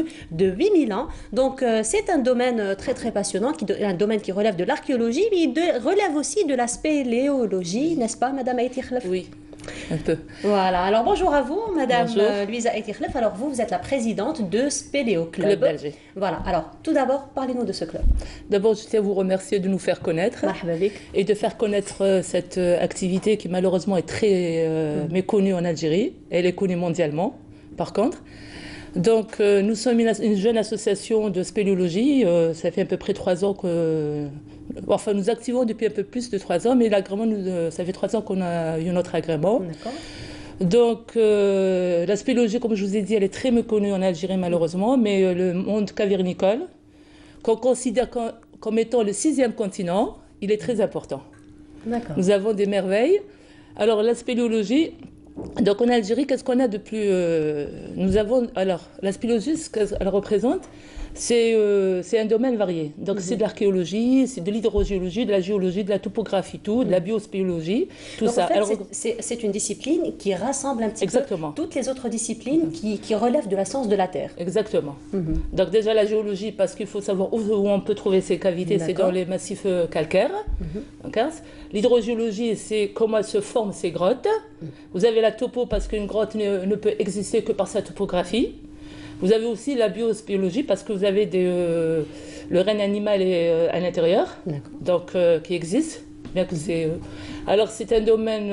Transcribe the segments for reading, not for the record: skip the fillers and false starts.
disparu de 8000 ans. Donc c'est un domaine très passionnant, un domaine qui relève de l'archéologie, mais relève aussi de la spéléologie, n'est-ce pas, Madame Aïti Khlef? Oui, un peu. Voilà, alors bonjour à vous, Madame Bonjour. Louisa Aïti Khlef. Alors vous êtes la présidente de Spéléo Club d'Alger. Voilà, alors tout d'abord, parlez-nous de ce club. D'abord, je tiens à vous remercier de nous faire connaître Marhaba bik. et de faire connaître cette activité qui malheureusement est très méconnue en Algérie. Elle est connue mondialement, par contre. Donc, nous sommes une jeune association de spéléologie. Ça fait à peu près 3 ans que... Enfin, nous activons depuis un peu plus de 3 ans, mais l'agrément, ça fait 3 ans qu'on a eu notre agrément. D'accord. Donc, la spéléologie, comme je vous ai dit, elle est très méconnue en Algérie, malheureusement, mais le monde cavernicole, qu'on considère comme étant le 6e continent, il est très important. D'accord. Nous avons des merveilles. Alors, la spéléologie... Donc en Algérie, qu'est-ce qu'on a de plus Nous avons, alors, la spéléologie, ce qu'elle représente, c'est un domaine varié. Donc c'est de l'archéologie, c'est de l'hydrogéologie, de la géologie, de la topographie, tout, de la biospéléologie, tout Donc, ça. en fait, Alors, c'est une discipline qui rassemble un petit Exactement. peu toutes les autres disciplines qui relèvent de la science de la Terre. Exactement. Donc déjà la géologie, parce qu'il faut savoir où on peut trouver ces cavités, c'est dans les massifs calcaires. L'hydrogéologie, c'est comment se forment ces grottes. Vous avez la topo, parce qu'une grotte ne peut exister que par sa topographie. Vous avez aussi la biospéologie, parce que vous avez le règne animal à l'intérieur, donc qui existe. Bien que alors c'est un domaine...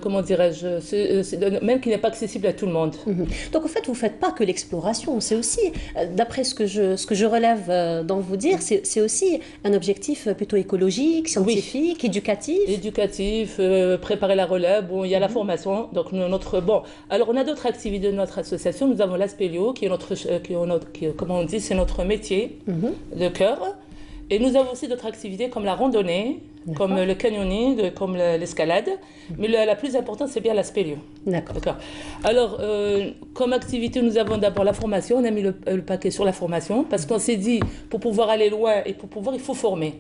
comment dirais-je, c'est un domaine qui n'est pas accessible à tout le monde. Donc en fait, vous ne faites pas que l'exploration, c'est aussi, d'après ce que je relève dans vous dire, c'est aussi un objectif plutôt écologique, scientifique, éducatif. Éducatif, préparer la relève, bon, il y a la formation, donc bon, alors on a d'autres activités de notre association, nous avons la spéléo, comment on dit, c'est notre métier de cœur. Et nous avons aussi d'autres activités comme la randonnée, comme le canyoning, comme l'escalade. Mais la plus importante, c'est bien la spéléo. D'accord. Alors, comme activité, nous avons d'abord la formation. On a mis le paquet sur la formation parce qu'on s'est dit, pour pouvoir aller loin et pour pouvoir, il faut former.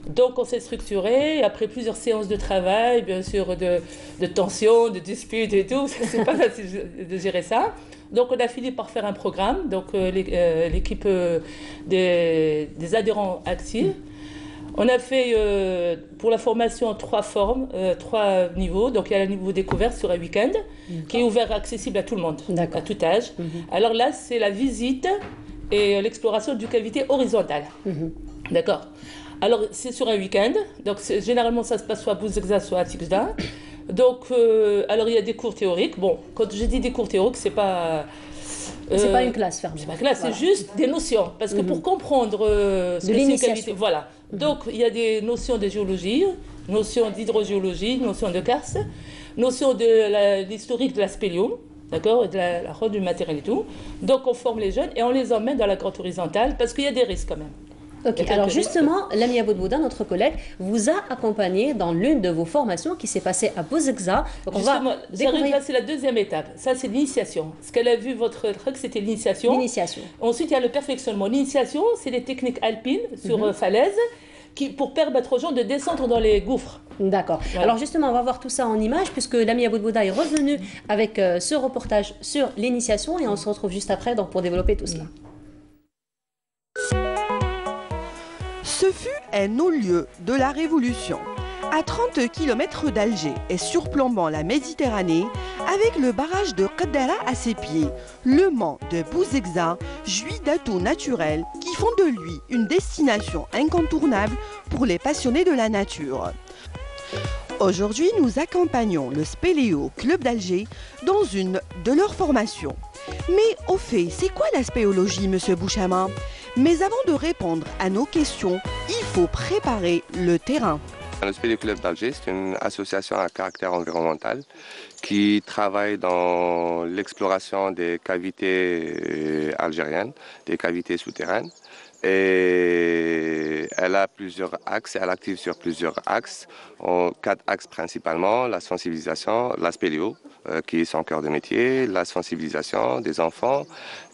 Donc, on s'est structuré. Après plusieurs séances de travail, bien sûr, de tensions, de disputes et tout, c'est pas facile de gérer ça. Donc, on a fini par faire un programme, donc l'équipe des adhérents actifs. On a fait pour la formation 3 formes, 3 niveaux. Donc, il y a le niveau découverte sur un week-end qui est ouvert, accessible à tout le monde, à tout âge. Alors là, c'est la visite et l'exploration du cavité horizontale. D'accord. Alors, c'est sur un week-end. Donc, généralement, ça se passe soit à Bouzegza, soit à Tikjda. Donc, alors il y a des cours théoriques. Bon, quand je dis des cours théoriques, c'est pas... c'est pas une classe fermée. C'est pas une classe, c'est juste des notions. Parce que pour comprendre ce que c'est une cavité... Voilà. Donc, il y a des notions de géologie, notions d'hydrogéologie, notions de karst, notions de l'historique de la spéléo, d'accord, de la route du matériel et tout. Donc, on forme les jeunes et on les emmène dans la grotte horizontale parce qu'il y a des risques quand même. Ok, alors justement, Lamia Boudbouda, notre collègue, vous a accompagné dans l'une de vos formations qui s'est passée à Bouzegza. Justement, là, c'est la 2e étape. Ça, c'est l'initiation. Ce qu'elle a vu, votre truc, c'était l'initiation. L'initiation. Ensuite, il y a le perfectionnement. L'initiation, c'est des techniques alpines sur falaise pour permettre aux gens de descendre dans les gouffres. D'accord. Voilà. Alors justement, on va voir tout ça en images puisque Lamia Boudbouda est revenue avec ce reportage sur l'initiation et on se retrouve juste après donc, pour développer tout cela. Ce fut un haut-lieu de la Révolution, à 30 km d'Alger et surplombant la Méditerranée, avec le barrage de Qaddara à ses pieds, le mont de Bouzegza jouit d'atouts naturels qui font de lui une destination incontournable pour les passionnés de la nature. Aujourd'hui, nous accompagnons le Spéléo Club d'Alger dans une de leurs formations. Mais au fait, c'est quoi la spéléologie, monsieur Bouchama? Mais avant de répondre à nos questions, il faut préparer le terrain. Le Spéléo Club d'Alger, c'est une association à caractère environnemental qui travaille dans l'exploration des cavités algériennes, des cavités souterraines. Et elle a plusieurs axes, elle active sur plusieurs axes, 4 axes principalement, la sensibilisation, la spéléo, qui est son cœur de métier, la sensibilisation des enfants,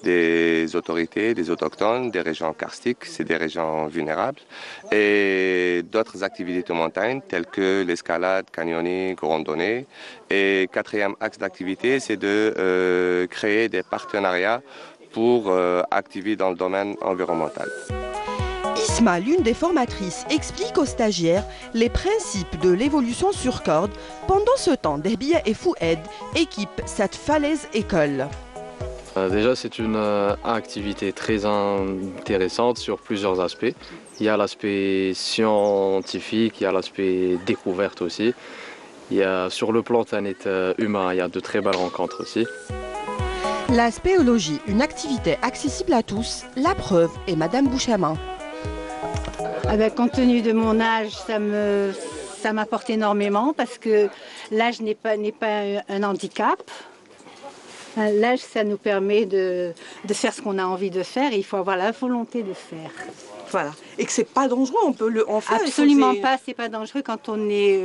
des autorités, des autochtones, des régions karstiques, c'est des régions vulnérables, et d'autres activités de montagne telles que l'escalade, canyoning, randonnée. Et 4e axe d'activité, c'est de créer des partenariats pour activer dans le domaine environnemental. Isma, l'une des formatrices, explique aux stagiaires les principes de l'évolution sur corde. Pendant ce temps, Dehbiya et Foued équipent cette falaise école. Déjà, c'est une activité très intéressante sur plusieurs aspects. Il y a l'aspect scientifique, il y a l'aspect découverte aussi. Il y a, sur le plan humain, il y a de très belles rencontres aussi. La spéologie, une activité accessible à tous, la preuve est Madame Bouchama. Compte tenu de mon âge, ça m'apporte énormément parce que l'âge n'est pas un handicap. L'âge, ça nous permet de faire ce qu'on a envie de faire et il faut avoir la volonté de faire. Voilà. Et que c'est pas dangereux, on peut en faire. Absolument pas, c'est pas dangereux quand on est,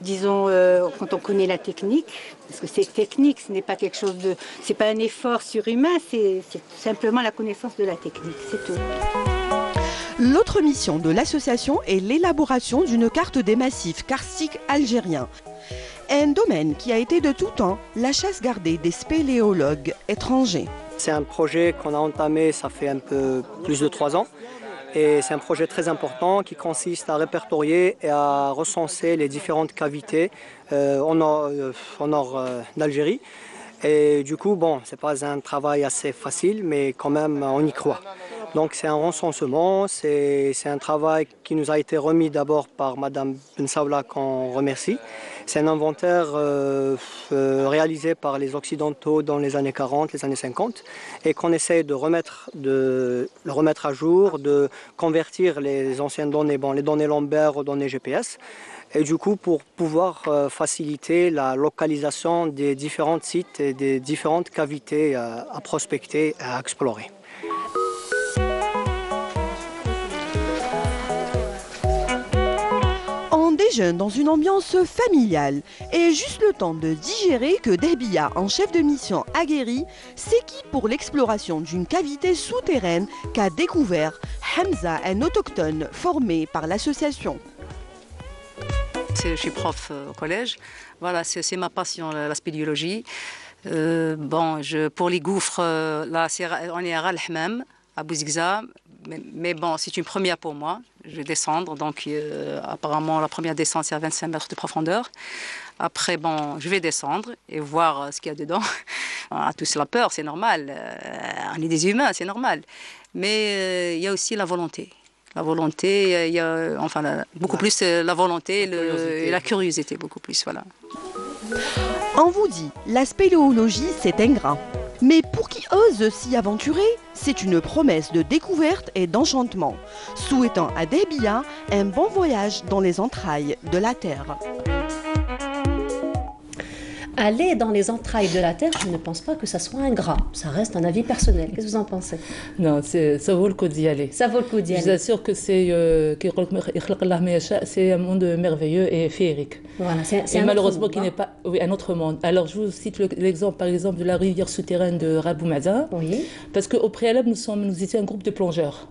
quand on connaît la technique. Parce que c'est technique, ce n'est pas quelque chose de, c'est pas un effort surhumain, c'est simplement la connaissance de la technique, c'est tout. L'autre mission de l'association est l'élaboration d'une carte des massifs karstiques algériens. Un domaine qui a été de tout temps la chasse gardée des spéléologues étrangers. C'est un projet qu'on a entamé, ça fait un peu plus de 3 ans. Et c'est un projet très important qui consiste à répertorier et à recenser les différentes cavités au nord d'Algérie. Et du coup, bon, c'est pas un travail assez facile, mais quand même, on y croit. Donc c'est un recensement, c'est un travail qui nous a été remis d'abord par Madame Ben Saoula qu'on remercie. C'est un inventaire réalisé par les Occidentaux dans les années 40, les années 50 et qu'on essaie de le remettre à jour, de convertir les anciennes données, les données Lambert aux données GPS et du coup pour pouvoir faciliter la localisation des différents sites et des différentes cavités à prospecter et à explorer. Déjeune dans une ambiance familiale et juste le temps de digérer que Dehbiya, en chef de mission aguerri, s'équipe pour l'exploration d'une cavité souterraine qu'a découvert Hamza, un autochtone formé par l'association. Je suis prof au collège, voilà, c'est ma passion, la spéléologie. Pour les gouffres, là, on est à Ras el-Hmam, à Bouzigza. Mais bon, c'est une première pour moi. Je vais descendre. Donc, apparemment, la première descente, c'est à 25 mètres de profondeur. Après, je vais descendre et voir ce qu'il y a dedans. On a tous la peur, c'est normal. On est des humains, c'est normal. Mais il y a aussi la volonté. La volonté, il y a beaucoup plus la volonté et la curiosité, beaucoup plus, voilà. On vous dit, la spéléologie, c'est ingrat. Mais pour qui ose s'y aventurer, c'est une promesse de découverte et d'enchantement, souhaitant à Dehbiya un bon voyage dans les entrailles de la Terre. Aller dans les entrailles de la Terre, je ne pense pas que ça soit ingrat. Ça reste un avis personnel. Qu'est-ce que vous en pensez? Non, ça vaut le coup d'y aller. Ça vaut le coup d'y aller. Je vous assure que c'est un monde merveilleux et féerique. Voilà, c'est malheureusement qui n'est pas un autre monde. Alors je vous cite l'exemple par exemple de la rivière souterraine de Ras el-Hmam, oui. Parce qu'au préalable nous étions un groupe de plongeurs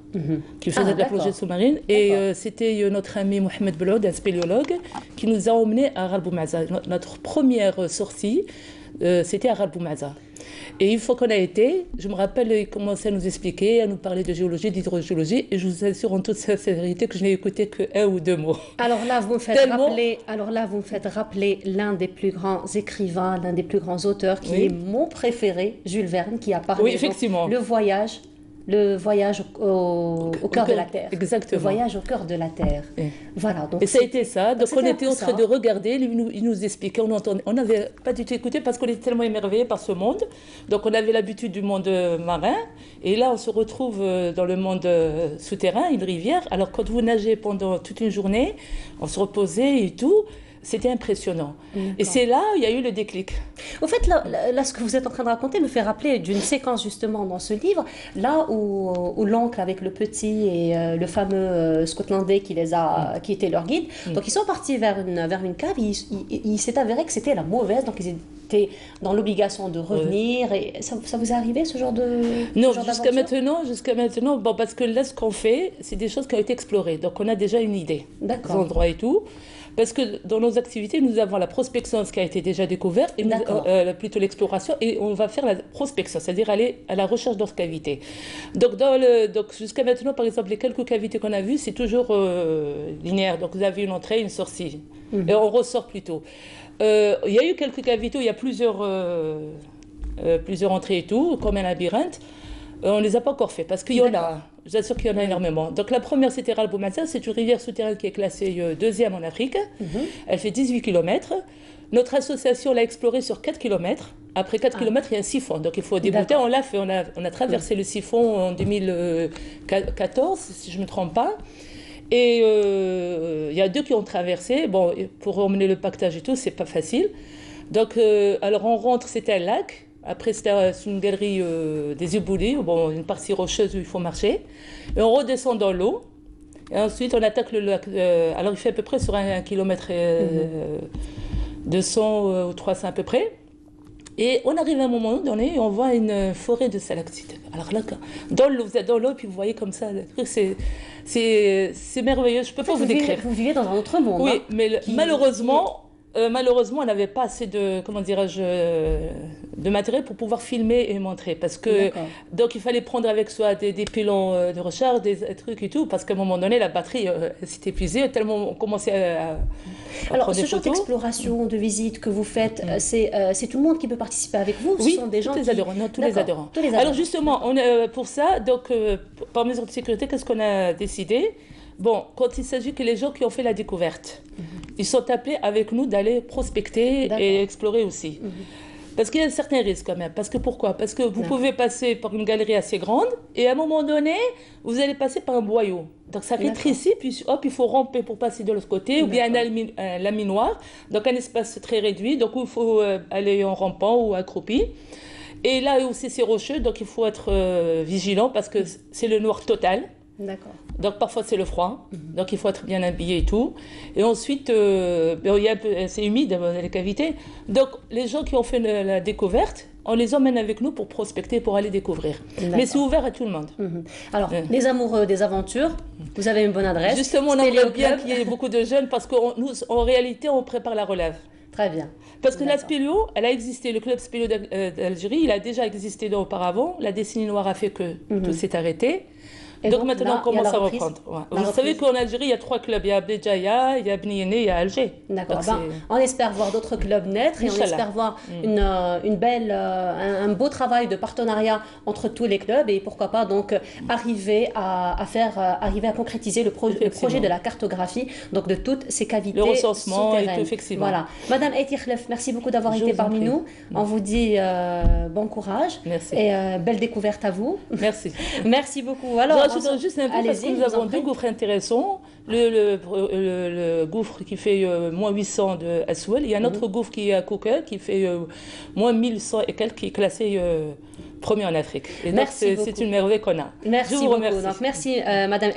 qui faisaient de la plongée sous-marine et c'était notre ami Mohamed Beloud, un spéléologue, qui nous a emmenés à Ras el-Hmam. Notre première sortie, c'était à Ras el-Hmam. Et une fois qu'on a été, je me rappelle, il commençait à nous expliquer, à nous parler de géologie, d'hydrogéologie, et je vous assure en toute sincérité que je n'ai écouté que 1 ou 2 mots. Alors là, vous me faites rappeler l'un des plus grands écrivains, l'un des plus grands auteurs, qui est mon préféré, Jules Verne, qui a parlé effectivement. Le voyage au cœur de la Terre. Exactement. Le voyage au cœur de la Terre. Oui. Voilà. Donc et ça a été ça. Donc on était en train de regarder, il nous expliquait, on n'avait pas du tout écouté parce qu'on était tellement émerveillés par ce monde. Donc on avait l'habitude du monde marin. Et là, on se retrouve dans le monde souterrain, une rivière. Alors quand vous nagez pendant toute une journée, on se reposait et tout. C'était impressionnant. Et c'est là où il y a eu le déclic. Au fait, là, ce que vous êtes en train de raconter me fait rappeler d'une séquence justement dans ce livre, là où l'oncle avec le petit et le fameux Scotlandais qui était leur guide. Donc ils sont partis vers une cave, il s'est avéré que c'était la mauvaise, donc ils étaient dans l'obligation de revenir. Et ça vous est arrivé ce genre de Non, jusqu'à maintenant, parce que là ce qu'on fait, c'est des choses qui ont été explorées. Donc on a déjà une idée des endroits et tout. Parce que dans nos activités, nous avons la prospection, ce qui a été déjà découvert, et plutôt l'exploration, et on va faire la prospection, c'est-à-dire aller à la recherche d'autres cavités. Donc jusqu'à maintenant, par exemple, les quelques cavités qu'on a vues, c'est toujours linéaire. Donc vous avez une entrée, une sortie, et on ressort plutôt. Il y a eu quelques cavités où il y a plusieurs entrées et tout, comme un labyrinthe. On ne les a pas encore fait parce qu'il y en a, je vous assure qu'il y en a énormément. Donc la première, c'était Ras El Boumansel, c'est une rivière souterraine qui est classée deuxième en Afrique. Elle fait 18 km. Notre association l'a explorée sur 4 km. Après 4 km, il y a un siphon. Donc il faut débouter. On l'a fait, on a traversé le siphon en 2014, si je ne me trompe pas. Et il y a 2 qui ont traversé. Bon, pour emmener le pactage et tout, c'est pas facile. Donc, alors on rentre, c'était un lac. Après, c'est une galerie des éboulis, bon, une partie rocheuse où il faut marcher. Et on redescend dans l'eau. Et ensuite, on attaque le lac. Alors, il fait à peu près sur 1 km 200 ou 300 à peu près. Et on arrive à un moment donné et on voit une forêt de stalactites. Alors là, dans l'eau, vous êtes dans l'eau, puis vous voyez comme ça, c'est merveilleux. Je ne peux pas vous décrire. Vous vivez dans un autre monde. Oui, mais malheureusement, on n'avait pas assez de, comment dirais-je, de matériel pour pouvoir filmer et montrer. Parce que, donc il fallait prendre avec soi des pilons de recharge, des trucs et tout, parce qu'à un moment donné, la batterie s'est épuisée, tellement on commençait à Alors, ce genre d'exploration, de visite que vous faites, c'est tout le monde qui peut participer avec vous? Oui, ce sont des gens les adhérents. Non, tous les adhérents. Alors justement, pour ça, donc, par mesure de sécurité, qu'est-ce qu'on a décidé? Bon, quand il s'agit que les gens qui ont fait la découverte, ils sont appelés avec nous d'aller prospecter et explorer aussi. Parce qu'il y a certains risques quand même. Parce que pourquoi? Parce que vous pouvez passer par une galerie assez grande et à un moment donné, vous allez passer par un boyau. Donc ça rétrécit, puis hop, il faut ramper pour passer de l'autre côté, ou bien un laminoir, donc un espace très réduit, donc il faut aller en rampant ou accroupi. Et là aussi c'est rocheux, donc il faut être vigilant parce que c'est le noir total. D'accord. Donc parfois c'est le froid, donc il faut être bien habillé et tout. Et ensuite, c'est humide les cavités. Donc les gens qui ont fait la découverte, on les emmène avec nous pour prospecter, pour aller découvrir. Mais c'est ouvert à tout le monde. Alors, les amoureux des aventures, vous avez une bonne adresse. Justement, on aimerait bien qu'il y ait beaucoup de jeunes parce qu'en réalité, on prépare la relève. Très bien. Parce que la Spéléo, elle a existé, le club Spéléo d'Algérie, il a déjà existé auparavant. La décennie noire a fait que tout s'est arrêté. Et donc maintenant, là, on commence à reprendre. Vous savez qu'en Algérie, il y a 3 clubs. Il y a Béjaïa, il y a Bniéné, il y a Alger. D'accord. On espère voir d'autres clubs naître et on espère voir un beau travail de partenariat entre tous les clubs et pourquoi pas donc arriver à concrétiser le projet de la cartographie donc de toutes ces cavités. Le recensement et tout, effectivement. Voilà. Madame Aïti Khlef, merci beaucoup d'avoir été parmi nous. On vous dit bon courage. Merci. Et belle découverte à vous. Merci. Merci beaucoup. Alors, je voudrais juste un peu parce que nous avons 2 gouffres intéressants. Le gouffre qui fait moins 800 de Aswell. Il y a un autre gouffre qui est à Kouka qui fait moins 1100 et quelques, qui est classé premier en Afrique. Et donc c'est une merveille qu'on a. Merci beaucoup. Donc, merci Madame